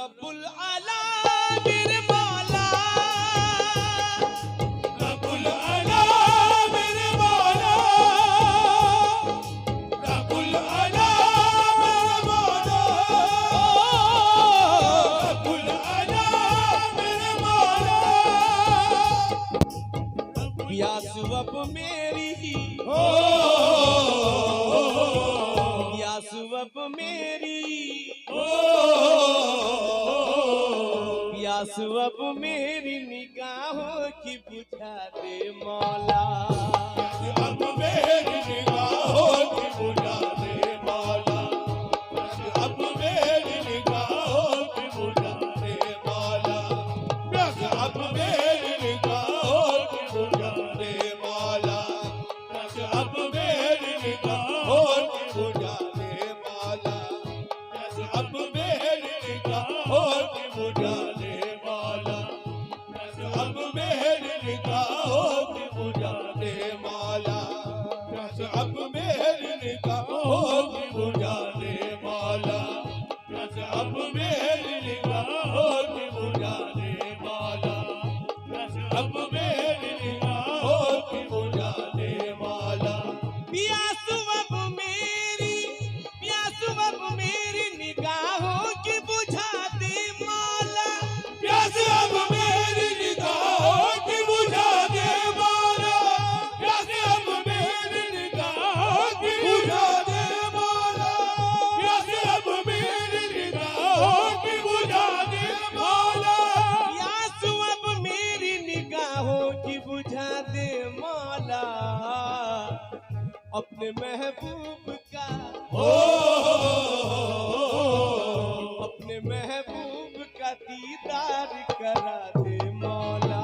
रब्बुल आला मेरे मौला, रब्बुल आला मेरे मौला, रब्बुल आला मेरे मौला, रब्बुल आला मेरे मौला। प्यास अब मेरी, प्यास अब मेरी, प्यास अब मेरी निगाहों की बुझा दे मौला। अब मेरी निगाहों की बुझा दे मौला, अब मेरी निगाहों की बुझा दे मौला, अब मेरी निगाहों की बुझा दे मौला, अब मेरी निगाहों की बुझा दे मौला, अब मेरी निगाहों की बुझा दे मौला, अब मेरी निगाहों की बुझा दे मौला, अब मेरी निगाहों की बुझा दे मौला, अब मेरी निगाहों की बुझा दे मौला, अब मेरी निगाहों की बुझा दे मौला। प्यास अब मेरी, प्यास अब मेरी निगाहों की बुझा दे मौला। प्यास अब मेरी निगाहों की बुझा दे मौला, प्यास अब मेरी निगाहों की बुझा दे मौला, प्यास अब मेरी निगाहों की बुझा दे मौला। प्यास अब मेरी निगाहों की बुझा दे मौला। अपने महबूब का, अपने महबूब का दीदार करा दे मौला।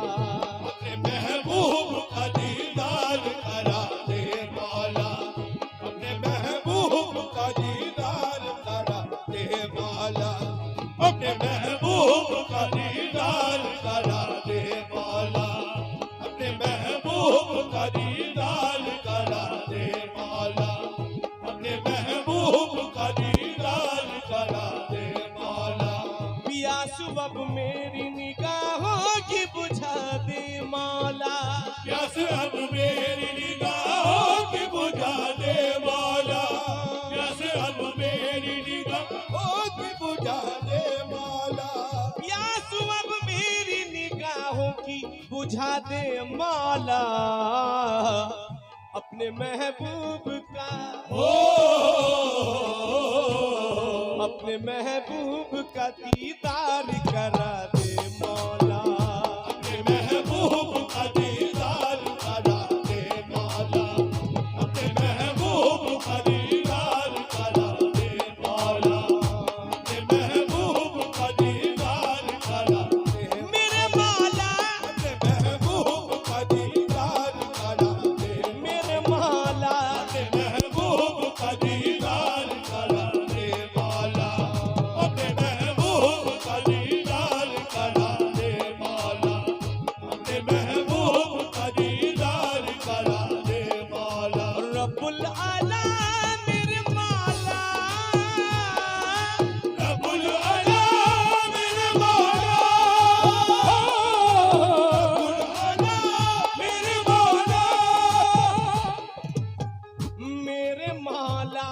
अपने महबूब का दीदार करा दे मौला, अपने महबूब का दीदार करा दे मौला, अपने महबूब का दीदार करा दे मौला, अपने महबूब का दीदार करा दे मौला, अपने महबूब का दीदार करा दे मौला। प्यास अब मेरी निगाहों की बुझा दे मौला। प्यास अब मेरी निगाहों की बुझा दे मौला, प्यास अब मेरी निगाहों की बुझा दे मौला, प्यास अब मेरी निगाहों की बुझा दे मौला। अपने महबूब का, अपने महबूब का दीदार करा दे मौला। अपने महबूब का दीदार करा दे मौला, अपने महबूब का दीदार करा दे मौला, अपने महबूब का दीदार करा दे मेरे मौला, अपने महबूब का दीदार करा दे मेरे मौला, अपने महबूब का दीदार करा दे मौला, अपने महबूब का दीदार करा दे मौला, अपने महबूब का दीदार करा दे मौला। रब्बुल आला मेरे मौला, रब्बुल आला मेरे मौला, रब्बुल आला मेरे मौला, मेरे मौला,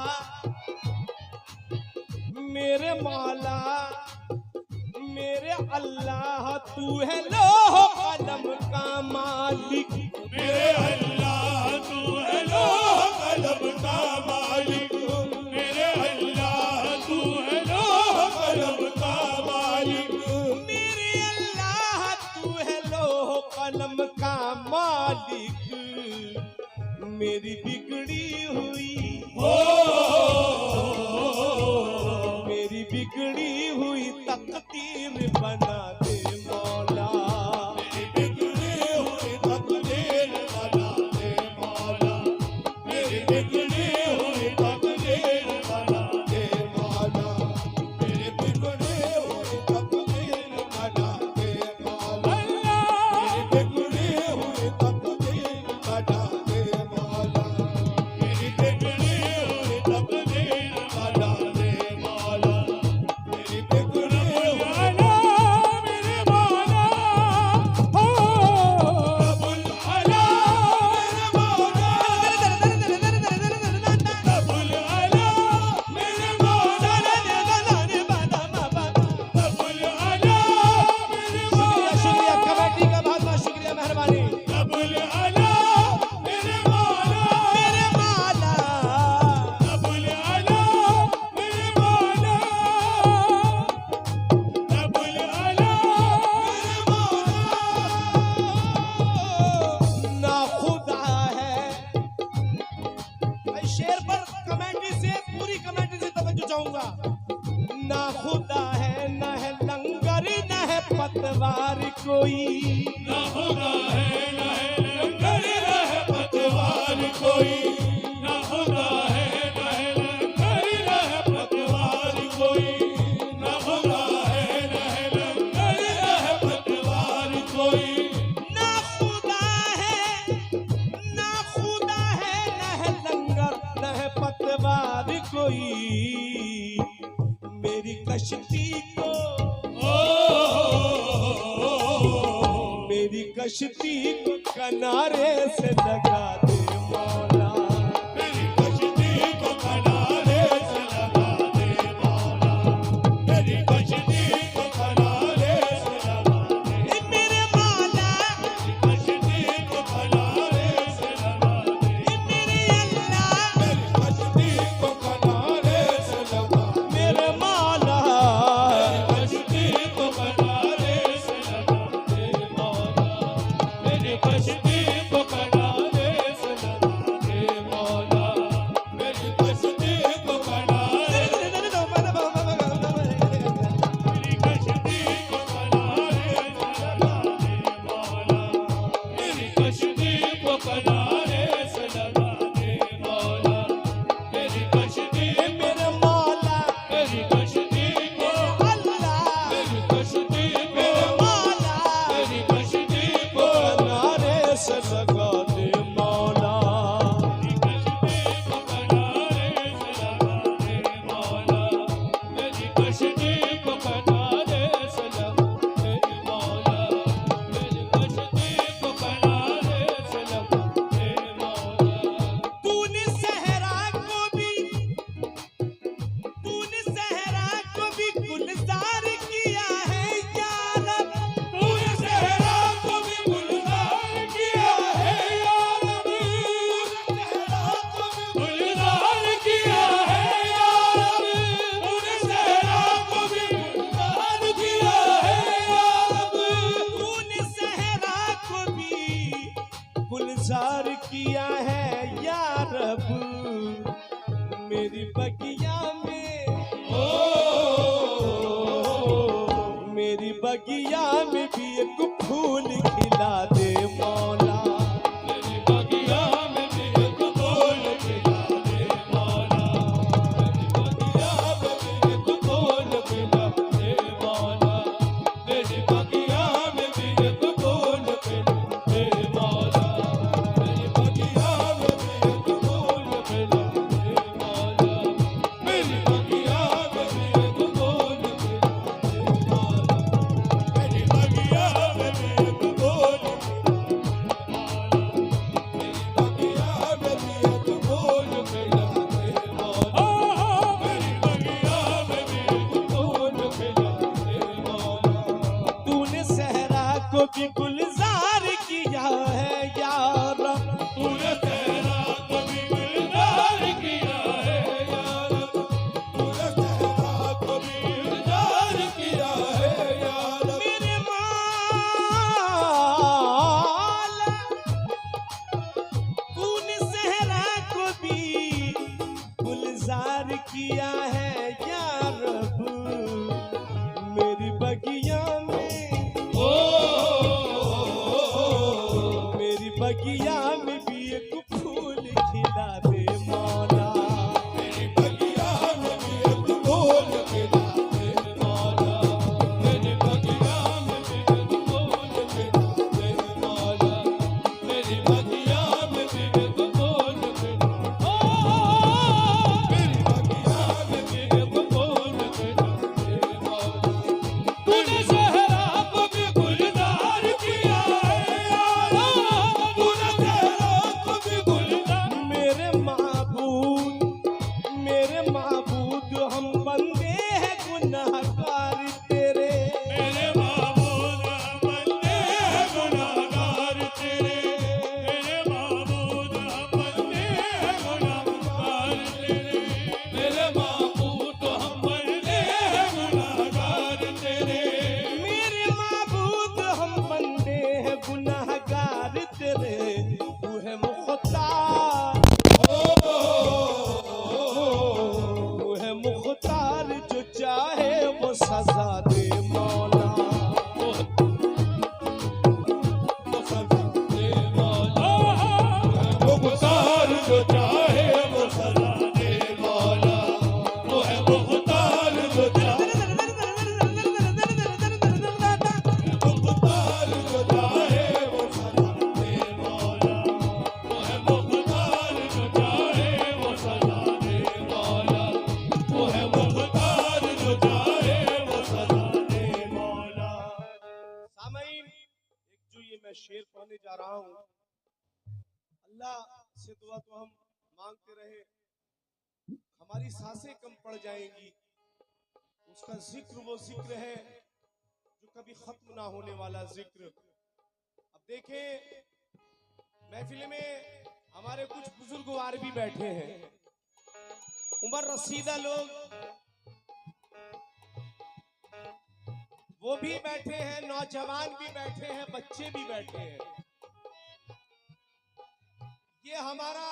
मेरे मौला, मेरे अल्लाह तू है लोह कलम का मालिक। मेरे अल्लाह तू है लोह कलम का मालिक, मेरे अल्लाह तू है लोह कलम का मालिक, मेरे अल्लाह तू है लोह कलम का मालिक। मेरी बिगड़ी हुई, मेरी बिगड़ी हुई तकदीर बना दे मौला। मेरी बिगड़ी हुई तकदीर बना दे मौला, मेरी बिगड़ी हुई तकदीर जाऊंगा। ना खुदा है न है लंगर न है पतवार कोई, ना खुदा है ना है लंगर ना है पतवार कोई, ना खुदा है ना है लंगर ना है पतवार कोई, ना खुदा है ना है लंगर ना है पतवार कोई, ना खुदा है न है लंगर न है पतवार कोई। मेरी कश्ती को मेरी कश्ती को किनारे से लगा दे मौला, मेरी कश्ती को किनारे से लगा दे मौला, मेरी कश्ती को किनारे से लगा दे, मेरे मौला मेरी कश्ती को किनारे से लगा दे, मेरे अल्लाह मेरी कश्ती को किनारे से लगा दे, मेरे मौला कश्ती को किनारे से लगा दे मौला, मेरी कश्ती को किनारे से लगा दे मौला, मेरी कश्ती को किनारे, मेरी कश्ती को किनारे से लगा दे मौला, मेरी कश्ती को किनारे से लगा दे मौला, मेरी कश्ती, मेरे मौला मेरी कश्ती को, अल्लाह मेरी कश्ती को, मौला मेरी कश्ती को, किनारे से लगा दे मौला, मेरी कश्ती को किनारे से लगा दे मौला, मेरी कश्ती को किनारे से लगा दे मौला, मेरी कश्ती को किनारे से लगा दे मौला, तूने सहरा को भी गुलजार किया है या रब, तूने सहरा को भी गुलजार किया है या रब, तूने सहरा को भी गुलजार किया है या रब, तूने सहरा को भी गुलजार किया है या रब, मेरी बगिया में मेरी बगिया में भी एक फूल खिला दे मौला, मेरी बगिया में भी एक फूल खिला दे मौला, मेरी बगिया में भी एक फूल खिला दे मौला, मेरी बगिया में भी एक फूल खिला दे मौला, मेरी बगिया में भी एक फूल खिला दे मौला, मेरी बगिया में भी एक फूल खिला दे मौला, मेरी बगिया में भी एक फूल तूने सहरा को भी गुलजार किया है या रब, तूने तेरा कभी गुलजार किया है यार, तूने तेरा कभी गुलजार किया है यार, मेरे मौला तूने सहरा को भी गुलजार किया है या रब, मेरी बगिया में मेरी बगिया में भी एक फूल खिला दे मौला, मेरी बगिया में भी एक फूल खिला दे मौला, मेरी बगिया में भी एक फूल खिला दे मौला, मेरी बगिया में भी एक फूल खिला, मेरी बगिया में भी एक मुख्तार जो चाहे वो सजा दे मौला। मुख्तार जो चाहे वो सजा दे मौला, वो है मुख्तार जो चाहे, मुख्तार जो चाहे वो सजा दे मौला, वो है मुख्तार जो चाहे वो सजा दे मौला, वो है मुख्तार जो चाहे वो सजा दे मौला। सामईन, एक जो ये मैं शेर पढ़ने जा रहा हूँ, अल्लाह से दुआ तो हम मांगते रहे, हमारी सांसें कम पड़ जाएंगी। उसका जिक्र वो जिक्र है जो कभी खत्म ना होने वाला जिक्र। अब देखें, महफिल में हमारे कुछ बुजुर्गवार भी बैठे हैं, उम्र रसीदा लोग वो भी बैठे हैं, नौजवान भी बैठे हैं, बच्चे भी बैठे हैं। ये हमारा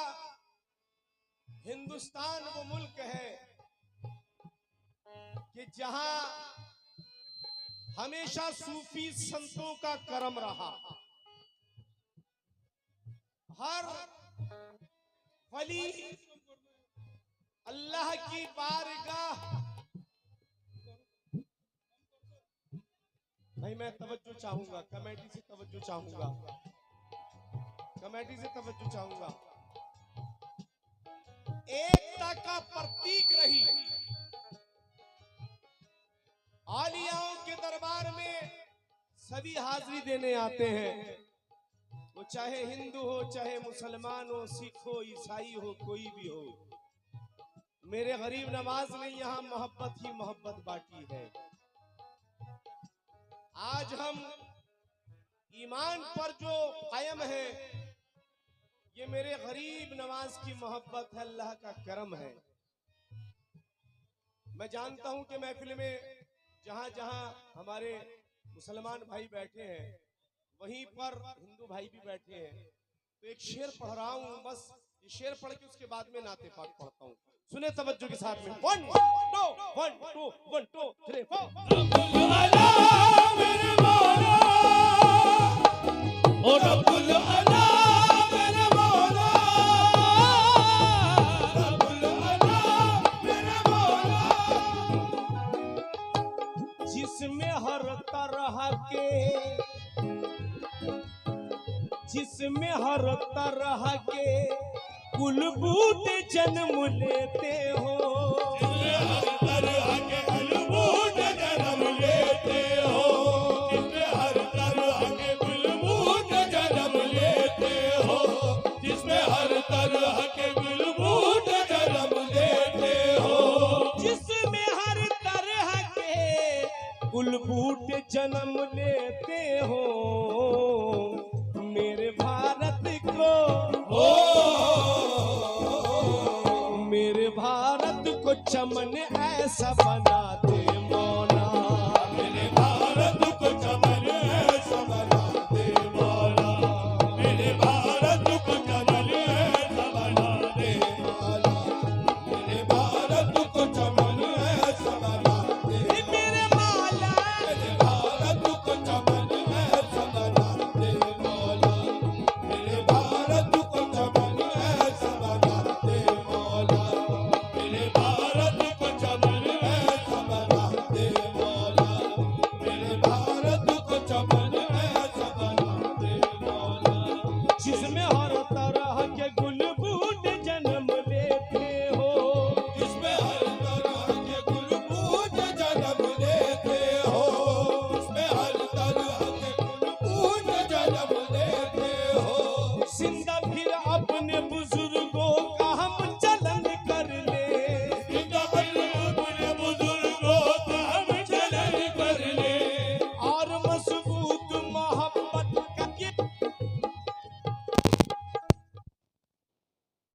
हिंदुस्तान वो मुल्क है कि जहां हमेशा सूफी संतों का करम रहा। हर वली अल्लाह की बारगाह, भाई मैं तवज्जो चाहूंगा, कमेटी से तवज्जो चाहूंगा, कमेटी से तवज्जो चाहूंगा। एकता का प्रतीक रही। आलियाओं के दरबार में सभी हाजिरी देने आते हैं, वो चाहे हिंदू हो, चाहे मुसलमान हो, सिख हो, ईसाई हो, कोई भी हो। मेरे गरीब नवाज ने यहाँ मोहब्बत ही मोहब्बत बांटी है। आज हम ईमान पर जो कायम है, ये मेरे गरीब नवाज की मोहब्बत है, अल्लाह का करम है। मैं जानता हूं कि महफिल में जहां जहां हमारे मुसलमान भाई बैठे हैं, वहीं पर हिंदू भाई भी बैठे हैं। तो एक शेर पढ़ रहा हूं, बस ये शेर पढ़ के उसके बाद में नाते पाक पढ़ता हूं। सुने तवज्जो के साथ में। 1 2 1 2 1 2 3 4। मेरे मौला, ओ रब्बुल अला मेरे मौला, रब्बुल अला मेरे मौला, जिसमें हर तरह के, जिसमें हर तरह के कुल बूटे जन्म लेते हो, जिसमें हर तरह के कुल बूटे जन्म लेते हो, जिसमें हर तरह के कुल बूटे जन्म लेते हो, जिसमें हर तरह के कुल बूटे जन्म लेते हो, जिसमें हर तरह के कुल बूटे जन्म लेते हो, मेरे भारत को, मेरे भारत को चमन ऐसा बना दे